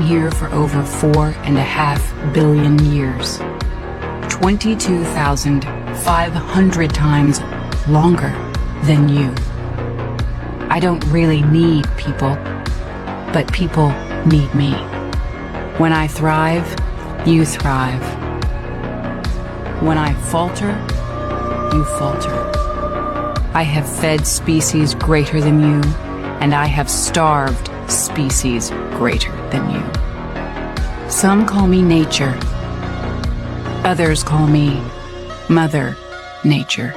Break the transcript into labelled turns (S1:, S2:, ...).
S1: here for over 4.5 billion years. 22,500 times longer than you. I don't really need people, but people need me. When I thrive, you thrive. When I falter, you falter. I have fed species greater than you, and I have starved species greater than you. Some call me nature. Others call me Mother Nature.